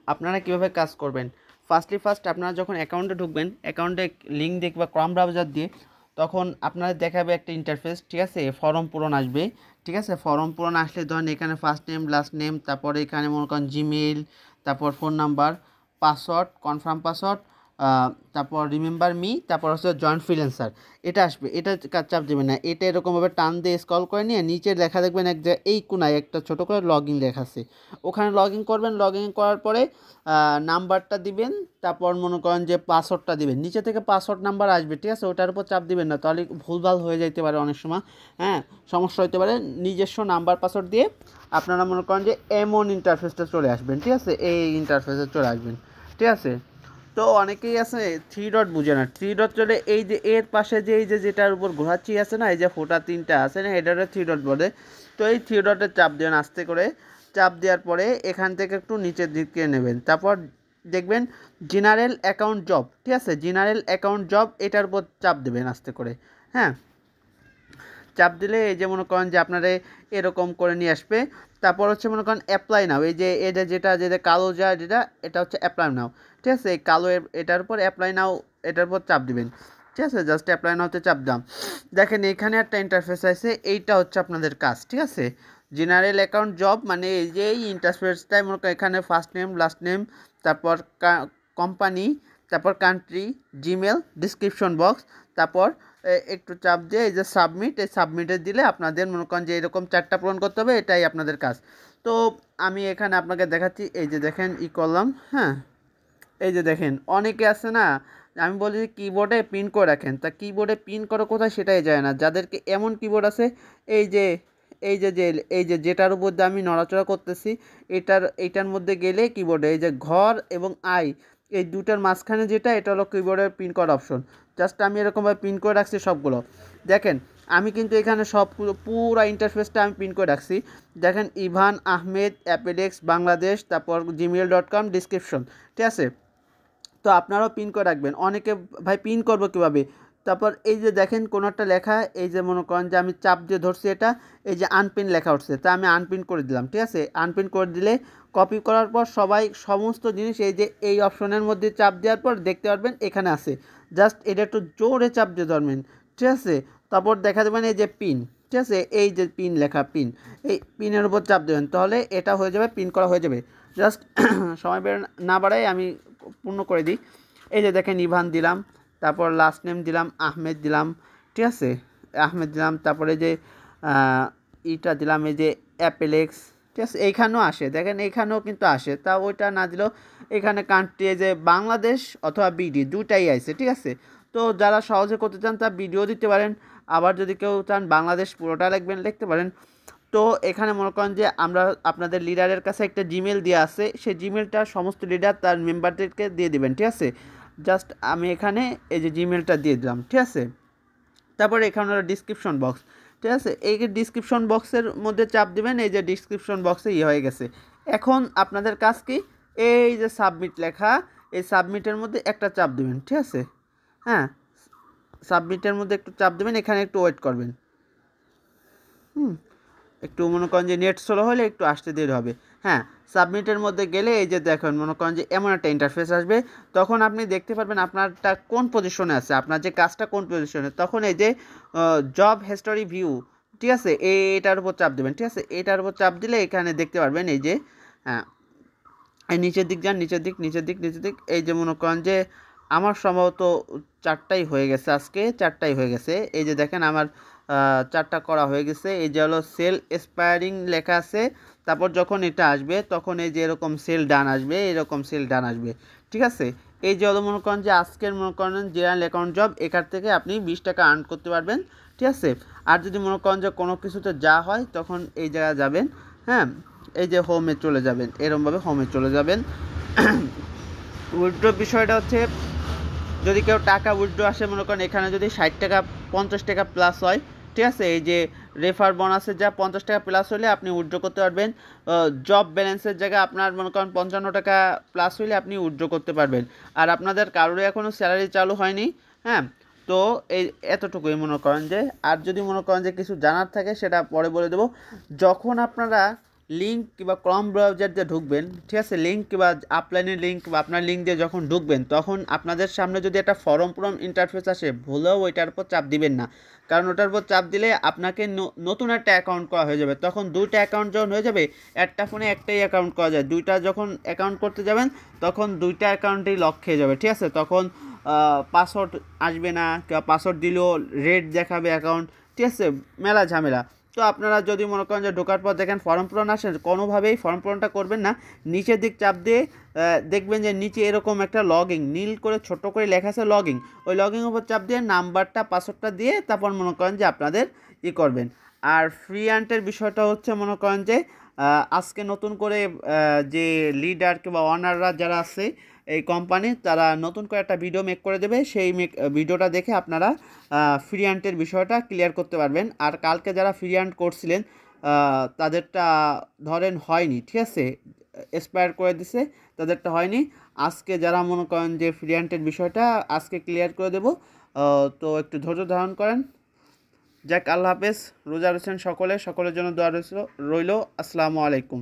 আপনারা কীভাবে কাজ করবেন। ফার্স্ট আপনারা যখন অ্যাকাউন্টে ঢুকবেন, অ্যাকাউন্টে লিঙ্ক দেখবে ক্রম ব্রাউজার দিয়ে, তখন আপনাদের দেখাবে একটা ইন্টারফেস, ঠিক আছে। ফর্ম পূরণ আসবে, ঠিক আছে। ফর্ম পূরণ আসলে ধরেন এখানে ফার্স্ট নেম, লাস্ট নেম, তারপরে এখানে মনে করেন জিমেইল, তারপর phone number, password, confirm password, তারপর রিমেম্বার মি, তারপর হচ্ছে জয়েন্ট ফ্রিল্যান্সার, এটা আসবে। এটা চাপ দেবেন না, এটা এরকমভাবে টান দিয়ে স্ক্রল করে নিয়ে নিচে লেখা দেখবেন এক যে এই কোনায় একটা ছোটো করে লগ ইন লেখা আছে, ওখানে লগ ইন করবেন। লগ ইন করার পরে নাম্বারটা দিবেন, তারপর মনে করেন যে পাসওয়ার্ডটা দিবেন। নিচে থেকে পাসওয়ার্ড নাম্বার আসবে, ঠিক আছে। ওটার উপর চাপ দিবেন না, তাহলে ভুলভাল হয়ে যাইতে পারে অনেক সময়, হ্যাঁ, সমস্যা হতে পারে। নিজস্ব নাম্বার পাসওয়ার্ড দিয়ে আপনারা মনে করেন যে এমন ইন্টারফেসটা চলে আসবেন, ঠিক আছে। এই ইন্টারফেসে চলে আসবেন, ঠিক আছে। তো অনেকেই আছে থ্রি ডট বুঝে না, থ্রি ডট চলে এই যে এর পাশে যে এই যে যেটার উপর ঘোরাচ্ছি আছে না, এই যে ফোটা তিনটা আছে না, এটারে থ্রি ডট বলে। তো এই থ্রি ডটে চাপ দেবেন আস্তে করে। চাপ দেওয়ার পরে এখান থেকে একটু নিচের দিকে নেবেন, তারপর দেখবেন জেনারেল অ্যাকাউন্ট জব, ঠিক আছে। জেনারেল অ্যাকাউন্ট জব, এটার উপর চাপ দেবেন আস্তে করে, হ্যাঁ। চাপ দিলে এই যে মনে করেন যে আপনারা এরকম করে নিয়ে আসবে। তারপর হচ্ছে মনে করেন অ্যাপ্লাই নাও, এই যে এটা যেটা কালো যেটা, এটা হচ্ছে অ্যাপ্লাই নাও, ঠিক আছে। এই কালো এটার উপর অ্যাপ্লাই নাও, এটার উপর চাপ দিবেন, ঠিক আছে। জাস্ট অ্যাপ্লাই নাওতে চাপ দাম। দেখেন এখানে একটা ইন্টারফেস আছে, এইটা হচ্ছে আপনাদের কাজ, ঠিক আছে। জেনারেল অ্যাকাউন্ট জব মানে এই যে এই ইন্টারফেসটাই মনে করেন এখানে ফার্স্ট নেম, লাস্ট নেম, তারপর কোম্পানি, তারপর কান্ট্রি, জিমেল, ডিসক্রিপশন বক্স, তারপর একটু চাপ দিয়ে এই যে সাবমিট, এই সাবমিটে দিলে আপনাদের মনে করেন যে এরকম 4টা পূরণ করতে হবে, এটাই আপনাদের কাজ। তো আমি এখানে আপনাকে দেখাচ্ছি, এই যে দেখেন করলাম, হ্যাঁ। এই যে দেখেন অনেকে আছে না, আমি বলি যে কিবোর্ডে পিন করে রাখেন, তা কিবোর্ডে পিন করে কোথায় সেটাই যায় না। যাদেরকে এমন কিবোর্ড আছে, এই যে যেটার উপর দিয়ে আমি নড়াচড়া করতেছি, এইটার মধ্যে গেলে কিবোর্ডে এই যে ঘর এবং আই, এই দুটার মাঝখানে যেটা, এটা হলো কিবোর্ডের পিন করার অপশন। জাস্ট আমি এরকমভাবে পিন করে রাখছি সবগুলো। দেখেন আমি কিন্তু এখানে সব পুরো ইন্টারফেসটা আমি পিন করে রাখছি। দেখেন ইভান আহমেদ অ্যাপেলেক্স বাংলাদেশ, তারপর gmail.com ডিসক্রিপশন, ঠিক আছে। তো আপনারাও পিন করে রাখবেন। অনেকে ভাই পিন করবো কীভাবে, তারপর এই যে দেখেন কোনো একটা লেখা, এই যে মনে করেন যে আমি চাপ দিয়ে ধরছি এটা, এই যে আনপিন লেখা উঠছে, তা আমি আনপিন করে দিলাম, ঠিক আছে। আনপিন করে দিলে কপি করার পর সবাই সমস্ত জিনিস এই যে এই অপশনের মধ্যে চাপ দেওয়ার পর দেখতে পারবেন এখানে আছে। জাস্ট এটা একটু জোরে চাপ দিয়ে ধরবেন, ঠিক আছে। তারপর দেখা দেবেন এই যে পিন, ঠিক আছে। এই যে পিন লেখা, পিন, এই পিনের উপর চাপ দেবেন, তাহলে এটা হয়ে যাবে, পিন করা হয়ে যাবে। জাস্ট সময় বের না বাড়াই আমি পূর্ণ করে দিই। এই যে দেখেন ইভান দিলাম, তারপর লাস্ট নেম দিলাম, আহমেদ দিলাম, ঠিক আছে। আহমেদ দিলাম, তারপরে যে ইটা দিলাম, এই যে অ্যাপেলেক্স, ঠিক আছে। এইখানেও আসে, দেখেন এইখানেও কিন্তু আসে, তা ওইটা না দিলেও এখানে কান্ট্রি যে বাংলাদেশ অথবা বিডি দুটাই আছে, ঠিক আছে। তো যারা সহজে করতে চান তা ভিডিও দিতে পারেন, আবার যদি কেউ চান বাংলাদেশ পুরোটা লিখতে পারেন। তো এখানে মনে করেন যে আমরা আপনাদের লিডারের কাছে একটা জিমেল দেওয়া আছে, সেই জিমেলটা সমস্ত লিডার তার মেম্বারদেরকে দিয়ে দেবেন, ঠিক আছে। জাস্ট আমি এখানে এই যে জিমেলটা দিয়ে দিলাম, ঠিক আছে। তারপরে এখানে হলো ডিসক্রিপশন বক্স, ঠিক আছে। এই যে ডিসক্রিপশন বক্সের মধ্যে চাপ দিবেন, এই যে ডিসক্রিপশন বক্সে হয়ে গেছে। এখন আপনাদের কাজ কি, এই যে সাবমিট লেখা, এই সাবমিটের মধ্যে একটা চাপ দিবেন, ঠিক আছে, হ্যাঁ। সাবমিটের মধ্যে একটু চাপ দেবেন, এখানে একটু ওয়েট করবেন, একটু মনে করেন যে নেট স্লো হলে একটু আসতে দেরি হবে, হ্যাঁ। সাবমিটের মধ্যে গেলে এই যে দেখেন মনে করেন যে এমন একটা ইন্টারফেস আসবে, তখন আপনি দেখতে পারবেন আপনারটা কোন পজিশনে আছে, আপনার যে কাজটা কোন পজিশনে। তখন এই যে জব হিস্টোরি ভিউ, ঠিক আছে, এটার উপর চাপ দেবেন, ঠিক আছে। এটার উপর চাপ দিলে এখানে দেখতে পারবেন এই যে, হ্যাঁ, এই নিচের দিক যান, নিচের দিক, এই যে মনে করেন যে আমার সম্ভবত 4টাই হয়ে গেছে, আজকে 4টাই হয়ে গেছে। এই যে দেখেন আমার 4টা করা হয়ে গেছে। এই যে হলো সেল এক্সপায়ারিং লেখা আছে, তারপর যখন এটা আসবে তখন এই যে এরকম সেল ডান আসবে, এরকম সেল ডান আসবে, ঠিক আছে। এই যে হলো মনে করেন যে আজকের মনে করেন জেনারেল অ্যাকাউন্ট জব, এখান থেকে আপনি 20 টাকা আর্ন করতে পারবেন, ঠিক আছে। আর যদি মনে করেন যে কোনো কিছুতে যা হয় তখন এই জায়গায় যাবেন, হ্যাঁ, এই যে হোমে চলে যাবেন, এরমভাবে হোমে চলে যাবেন। উইথড্র বিষয়টা হচ্ছে যদি কেউ টাকা উইথড্র আসে মনে করেন এখানে যদি 60 টাকা 50 টাকা প্লাস হয়, ঠিক আছে, এই যে রেফার বোনাসের যা 50 টাকা প্লাস হলে আপনি উইথড্র করতে পারবেন। জব ব্যালেন্সের জায়গায় আপনার মনে করেন 55 টাকা প্লাস হলে আপনি উইথড্র করতে পারবেন। আর আপনাদের কারোরই এখনও স্যালারি চালু হয়নি, হ্যাঁ। তো এই এতটুকুই মনে করেন যে, আর যদি মনে করেন যে কিছু জানার থাকে সেটা পরে বলে দেবো। যখন আপনারা লিঙ্ক কিংবা ক্রম ব্রাউজার দিয়ে ঢুকবেন, ঠিক আছে, লিঙ্ক কিংবা আপলাইনের লিঙ্ক বা আপনার লিঙ্ক দিয়ে যখন ঢুকবেন তখন আপনাদের সামনে যদি একটা ফর্ম পূরণ ইন্টারফেস আসে, ভুলেও ওইটার উপর চাপ দিবেন না। কারণ ওটার উপর চাপ দিলে আপনাকে নতুন একটা অ্যাকাউন্ট করা হয়ে যাবে। তখন দুইটা অ্যাকাউন্ট যখন হয়ে যাবে, একটা ফোনে একটাই অ্যাকাউন্ট করা যায়, দুইটা যখন অ্যাকাউন্ট করতে যাবেন তখন দুইটা অ্যাকাউন্টেই লক খেয়ে যাবে, ঠিক আছে। তখন পাসওয়ার্ড আসবে না, কিংবা পাসওয়ার্ড দিলেও রেড দেখাবে অ্যাকাউন্ট, ঠিক আছে, মেলা ঝামেলা। তো আপনারা যদি মনে করেন যে ঢোকার পর দেখেন ফর্ম পূরণ আসেন, কোনোভাবেই ফর্ম পূরণটা করবেন না। নিচের দিক চাপ দিয়ে দেখবেন যে নিচে এরকম একটা লগইন নীল করে ছোট করে লেখা আছে লগইন, ওই লগইনের উপর চাপ দিয়ে নাম্বারটা পাসওয়ার্ডটা দিয়ে তারপর মনে করেন যে আপনাদের করবেন। আর ফ্রি আন্টের বিষয়টা হচ্ছে মনে করেন যে আজকে নতুন করে যে লিডার কিংবা ওনাররা যারা আছে এই কোম্পানির, তারা নতুন করে একটা ভিডিও মেক করে দেবে, সেই ভিডিওটা দেখে আপনারা ফ্রি আন্টের বিষয়টা ক্লিয়ার করতে পারবেন। আর কালকে যারা ফ্রি আন্ট করছিলেন তাদেরটা ধরেন হয়নি, ঠিক আছে, এক্সপায়ার করে দিছে, তাদেরটা হয়নি। আজকে যারা মনে করেন যে ফ্রি আন্টের বিষয়টা আজকে ক্লিয়ার করে দেব, তো একটু ধৈর্য ধারণ করেন। যাক, আল্লাহ হাফেজ, রোজা রয়েছেন সকলের জন্য দোয়া রইল। আসসালামু আলাইকুম।